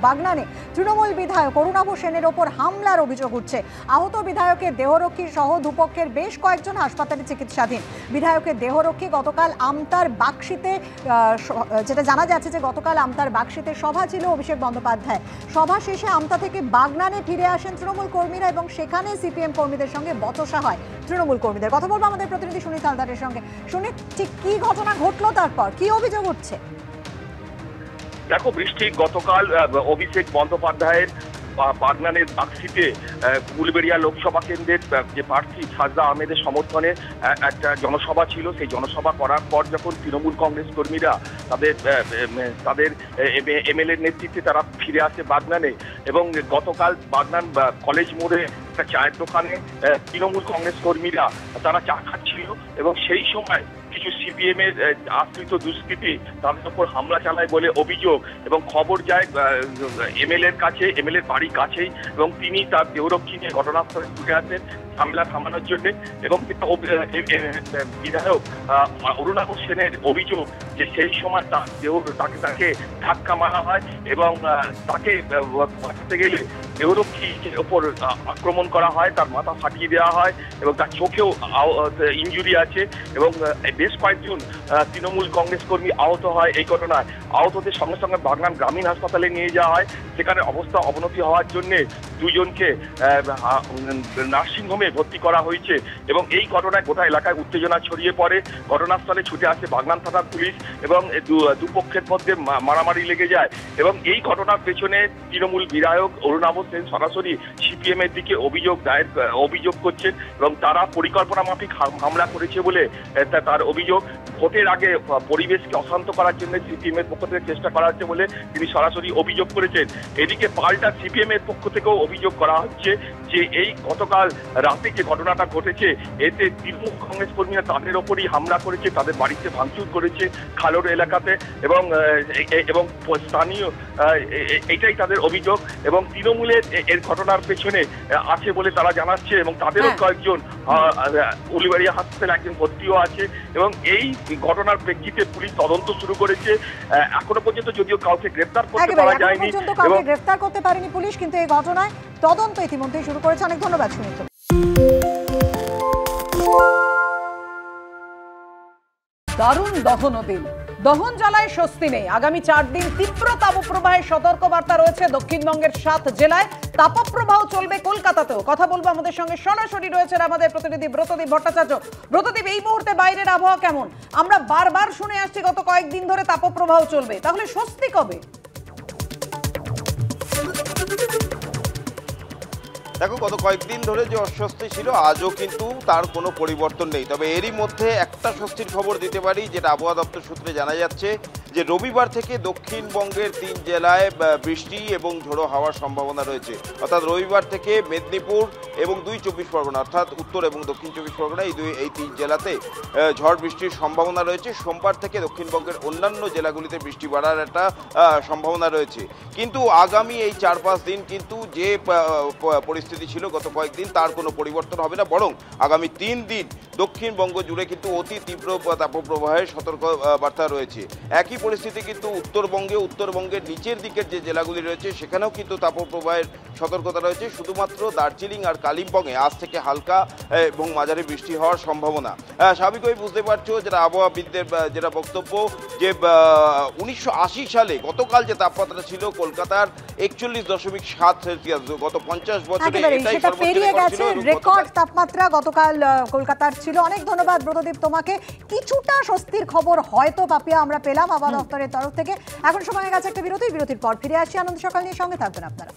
বাগনানে তৃণমূল বিধায়ক অরুণাভ সেনের ওপর হামলার অভিযোগ উঠছে। আহত বিধায়কের দেহরক্ষী সহ দুপক্ষের বেশ কয়েকজন হাসপাতালে চিকিৎসাধীন। বিধায়কের দেহরক্ষী গতকাল আমতার বাক্সিতে, যেটা জানা যাচ্ছে যে গতকাল আমতার বাক্সিতে সভা ছিল অভিষেক বন্দ্যোপাধ্যায়। সভা শেষে আমতা থেকে বাগনানে ফিরে আসেন তৃণমূল কর্মীরা এবং সেখানে সিপিএম কর্মীদের সঙ্গে বচসা হয় তৃণমূল কর্মীদের। কথা বলবো আমাদের প্রতিনিধি সুনীত হালদারের সঙ্গে। শুনে ঠিক কি ঘটনা ঘটলো, তারপর কি অভিযোগ উঠছে? দেখো বৃষ্টি, গতকাল অভিষেক বন্দ্যোপাধ্যায়ের বাগনানের বাক্সিতে ফুলবেড়িয়া লোকসভা কেন্দ্রের যে প্রার্থী সাজদা আহমেদের সমর্থনে একটা জনসভা ছিল। সেই জনসভা করার পর যখন তৃণমূল কংগ্রেস কর্মীরা তাদের এমএলএর নেতৃত্বে তারা ফিরে আসে বাগনানে, এবং গতকাল বাগনান কলেজ মোড়ে একটা চায়ের দোকানে তৃণমূল কংগ্রেস কর্মীরা তারা চা খাচ্ছিল এবং সেই সময় কিছু সিপিএম এর আশ্রিত দুষ্কৃতী তাদের উপর হামলা চালায় বলে অভিযোগ, এবং খবর যায় এমএলএর কাছে, এমএলএর বাড়ির কাছেই, এবং তিনি তার দেহরক্ষী নিয়ে ঘটনাস্থলে ছুটে আসেন হামলা থামানোর জন্য। এবং বিধায়ক অরুণাভ সেনের অভিযোগ যে সেই সময় তাকে ধাক্কা মারা হয় এবং তাকে বাঁচাতে গেলে দেহরক্ষীর ওপর আক্রমণ করা হয়, তার মাথা ফাটিয়ে দেওয়া হয় এবং তার চোখেও ইনজুরি আছে, এবং বেশ কয়েকজন তৃণমূল কংগ্রেস কর্মী আহত হয় এই ঘটনায়। আহতদের সঙ্গে সঙ্গে বাগনান গ্রামীণ হাসপাতালে নিয়ে যাওয়া হয়। সেখানে অবস্থা অবনতি হওয়ার জন্য দুইজনকে নার্সিংহোমে ভর্তি করা হয়েছে, এবং এই ঘটনায় গোটা এলাকায় উত্তেজনা ছড়িয়ে পড়ে। ঘটনাস্থলে ছুটে আসে বাগনান থানার পুলিশ এবং দুপক্ষের মধ্যে মারামারি লেগে যায়, এবং এই ঘটনার পেছনে তৃণমূল বিধায়ক অরুণাভ সেন সরাসরি সিপিএম এর দিকে অভিযোগ করছেন এবং তারা পরিকল্পনা মাফিক হামলা করেছে বলে তার অভিযোগ। ভোটের আগে পরিবেশকে অশান্ত করার জন্য সিপিএম এর পক্ষ থেকে চেষ্টা করা হচ্ছে বলে তিনি সরাসরি অভিযোগ করেছেন। এদিকে পাল্টা সিপিএম এর পক্ষ থেকেও অভিযোগ করা হচ্ছে যে এই গতকাল রাতে যে ঘটনাটা ঘটেছে এতে তৃণমূল কংগ্রেস কর্মীরা তাদের ওপরই হামলা করেছে, তাদের বাড়িতে ভাঙচুর করেছে খালোর এলাকাতে, এবং স্থানীয় এটাই তাদের অভিযোগ, এবং তৃণমূলের এর ঘটনার পেছনে আছে বলে তারা জানাচ্ছে, এবং তাদেরও কয়েকজন উলুবেড়িয়া হাসপাতালে একজন ভর্তিও আছে, এবং এই ঘটনার প্রেক্ষিতে পুলিশ তদন্ত শুরু করেছে। এখনো পর্যন্ত যদিও কাউকে গ্রেফতার করতে পারা যায়নি, গ্রেফতার করতে পারেনি পুলিশ, কিন্তু এই ঘটনায় তদন্ত ইতিমধ্যেই শুরু করেছে। অনেক ধন্যবাদ সুনীত। দারুণ দহন দিন, দহন জ্বালায় স্বস্তি নেই। আগামী 4 দিন তীব্র তাপপ্রবাহের সতর্কবার্তা রয়েছে দক্ষিণবঙ্গের 7 জেলায়। তাপপ্রবাহ চলবে কলকাতাতেও। কথা বলবো আমাদের সঙ্গে সরাসরি রয়েছেন আমাদের প্রতিনিধি ব্রতদীপ ভট্টাচার্য। ব্রতদীপ, এই মুহূর্তে বাইরের আবহাওয়া কেমন? আমরা বারবার শুনে আসছি গত কয়েকদিন ধরে তাপপ্রবাহ চলবে, তাহলে স্বস্তি কবে? দেখো, গত কয়েকদিন ধরে যে অস্বস্তি ছিল আজও কিন্তু তার কোনো পরিবর্তন নেই। তবে এরই মধ্যে একটা স্বস্তির খবর দিতে পারি, যেটা আবহাওয়া দপ্তর সূত্রে জানা যাচ্ছে যে রবিবার থেকে দক্ষিণবঙ্গের 3 জেলায় বৃষ্টি এবং ঝোড়ো হওয়ার সম্ভাবনা রয়েছে। অর্থাৎ রবিবার থেকে মেদিনীপুর এবং 2 চব্বিশ পরগনা, অর্থাৎ উত্তর এবং দক্ষিণ 24 পরগনা, এই 3 জেলাতে ঝড় বৃষ্টির সম্ভাবনা রয়েছে। সোমবার থেকে দক্ষিণবঙ্গের অন্যান্য জেলাগুলিতে বৃষ্টি বাড়ার একটা সম্ভাবনা রয়েছে। কিন্তু আগামী এই 4-5 দিন কিন্তু যে পরিস্থিতি ছিল গত কয়েকদিন তার কোনো পরিবর্তন হবে না, বরং আগামী 3 দিন দক্ষিণবঙ্গ জুড়ে কিন্তু অতি তীব্র তাপপ্রবাহের সতর্ক বার্তা রয়েছে। একই পরিস্থিতি কিন্তু উত্তরবঙ্গের নিচের দিকের যে জেলাগুলি রয়েছে সেখানেও কিন্তু তাপপ্রবাহের সতর্কতা রয়েছে। শুধুমাত্র দার্জিলিং আর কালিম্পংয়ে আজ থেকে হালকা এবং মাঝারি বৃষ্টি হওয়ার সম্ভাবনা। স্বাভাবিকভাবে বুঝতে পারছো যেটা আবহাওয়াবিদদের যেটা বক্তব্য, যে 1980 সালে গতকাল যে তাপমাত্রা ছিল কলকাতার 41.7 সেলসিয়াস, গত 50 বছরে এটাই সর্বোচ্চ রেকর্ড তাপমাত্রা গতকাল কলকাতার ছিল। অনেক ধন্যবাদ ব্রতদীপ তোমাকে। কিছুটা স্বস্তির খবর হয়তো পাপিয়া আমরা পেলাম আবহাওয়া দপ্তরের তরফ থেকে। এখন সময় হয়ে গেছে একটা বিরতির পর ফিরে আসি আনন্দ সকাল নিয়ে। সঙ্গে থাকবেন আপনারা।